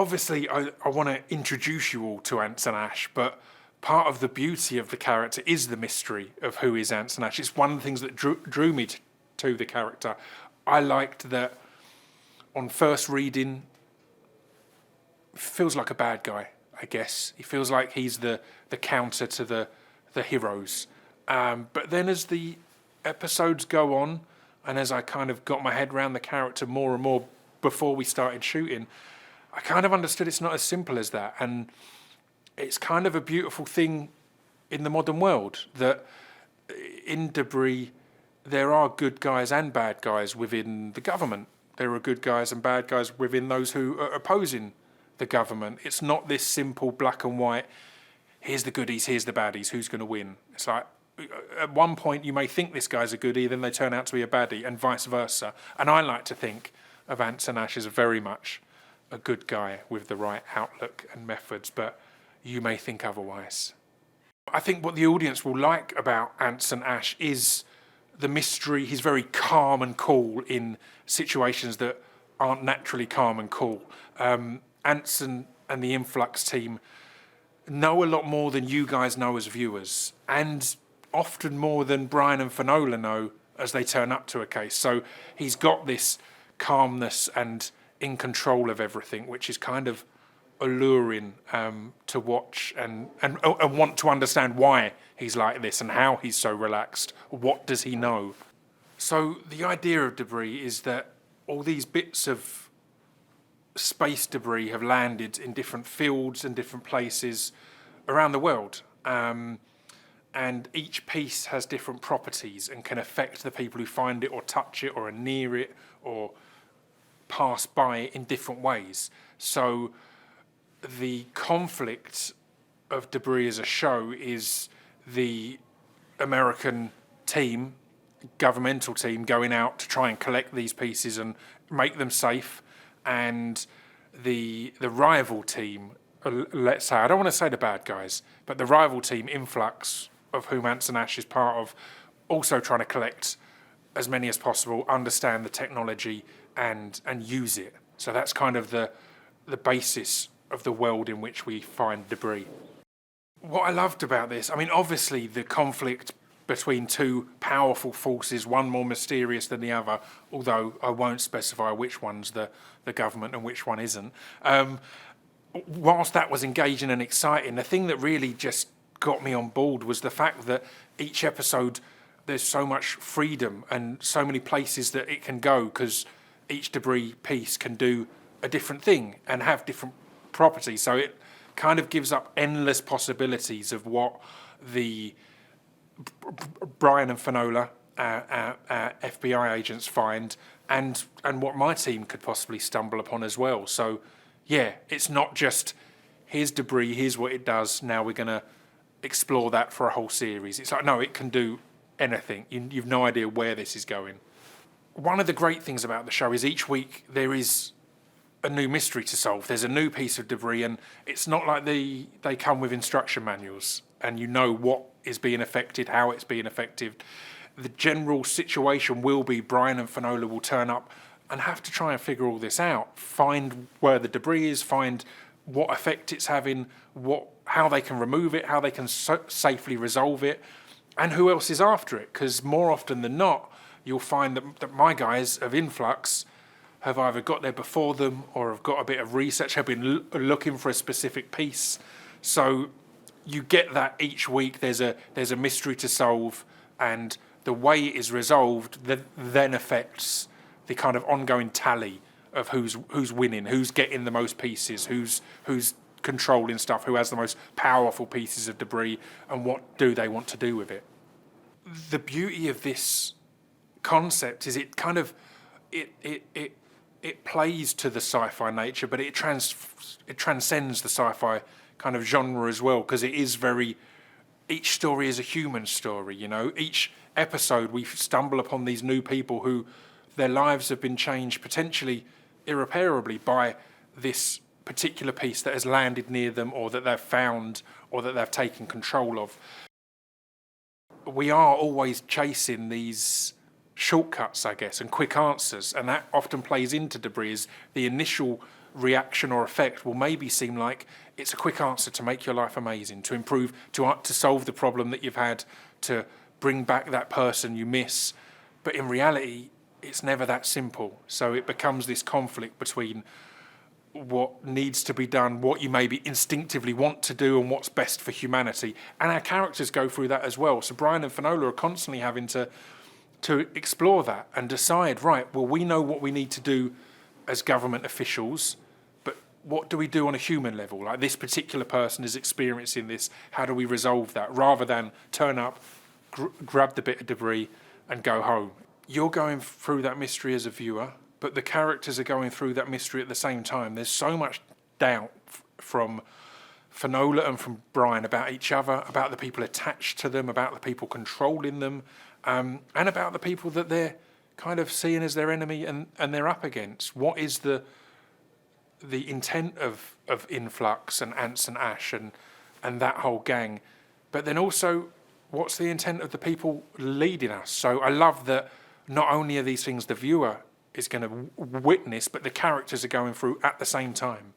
obviously I want to introduce you all to Anson Ash, but part of the beauty of the character is the mystery of who is Anson Ash. It's one of the things that drew me to the character. I liked that on first reading, feels like a bad guy, I guess. He feels like he's the counter to the heroes. But then as the episodes go on, and as I kind of got my head around the character more and more before we started shooting, I kind of understood it's not as simple as that. And it's kind of a beautiful thing in the modern world that in Debris there are good guys and bad guys within the government. There are good guys and bad guys within those who are opposing the government. It's not this simple black and white, here's the goodies, here's the baddies, who's going to win? It's like, at one point you may think this guy's a goodie, then they turn out to be a baddie, and vice versa. And I like to think of Anson Ash as very much a good guy with the right outlook and methods, but you may think otherwise. I think what the audience will like about Anson Ash is the mystery. He's very calm and cool in situations that aren't naturally calm and cool. Anson and the Influx team know a lot more than you guys know as viewers, and often more than Brian and Finola know as they turn up to a case. So he's got this calmness and in control of everything, which is kind of alluring to watch and want to understand why he's like this and how he's so relaxed. What does he know? So the idea of Debris is that all these bits of space debris have landed in different fields and different places around the world. And each piece has different properties and can affect the people who find it or touch it or are near it or pass by it in different ways. So the conflict of Debris as a show is the American team, governmental team, going out to try and collect these pieces and make them safe, and the rival team, let's say, I don't want to say the bad guys, but the rival team, Influx, of whom Anson Ash is part of, also trying to collect as many as possible, understand the technology and use it. So that's kind of the basis of the world in which we find Debris. What I loved about this, I mean, obviously the conflict between two powerful forces, one more mysterious than the other, although I won't specify which one's the government and which one isn't. Whilst that was engaging and exciting, the thing that really just got me on board was the fact that each episode there's so much freedom and so many places that it can go, because each Debris piece can do a different thing and have different properties. So it kind of gives up endless possibilities of what the Brian and Finola, FBI agents, find, and what my team could possibly stumble upon as well. So yeah, it's not just here's Debris, here's what it does, now we're going to explore that for a whole series. It's like, no, it can do anything. You've no idea where this is going. One of the great things about the show is each week there is a new mystery to solve. There's a new piece of debris, and it's not like they come with instruction manuals and you know what is being affected, how it's being affected. The general situation will be Brian and Finola will turn up and have to try and figure all this out, find where the debris is, find what effect it's having, how they can remove it, how they can safely resolve it, and who else is after it. Because more often than not, you'll find that my guys of Influx have either got there before them or have got a bit of research, have been looking for a specific piece. So you get that each week. There's a mystery to solve, and the way it is resolved that then affects the kind of ongoing tally of who's winning, who's getting the most pieces, who's controlling stuff, who has the most powerful pieces of debris, and what do they want to do with it. The beauty of this concept is it kind of it plays to the sci-fi nature, but it transcends the sci-fi kind of genre as well, because it is each story is a human story, you know. Each episode we stumble upon these new people who their lives have been changed potentially irreparably by this particular piece that has landed near them, or that they've found, or that they've taken control of. We are always chasing these shortcuts, I guess, and quick answers, and that often plays into Debris. Is the initial reaction or effect will maybe seem like it's a quick answer to make your life amazing, to improve, to solve the problem that you've had, to bring back that person you miss. But in reality, it's never that simple. So it becomes this conflict between what needs to be done, what you maybe instinctively want to do, and what's best for humanity. And our characters go through that as well. So Brian and Finola are constantly having to explore that and decide, right, well, we know what we need to do as government officials, but what do we do on a human level? Like, this particular person is experiencing this, how do we resolve that? Rather than turn up, grab the bit of debris and go home. You're going through that mystery as a viewer, but the characters are going through that mystery at the same time. There's so much doubt from Finola and from Brian about each other, about the people attached to them, about the people controlling them, and about the people that they're kind of seeing as their enemy and they're up against. What is the intent of Influx and Ants and Ash and that whole gang? But then also, what's the intent of the people leading us? So I love that not only are these things the viewer is going to witness, but the characters are going through at the same time.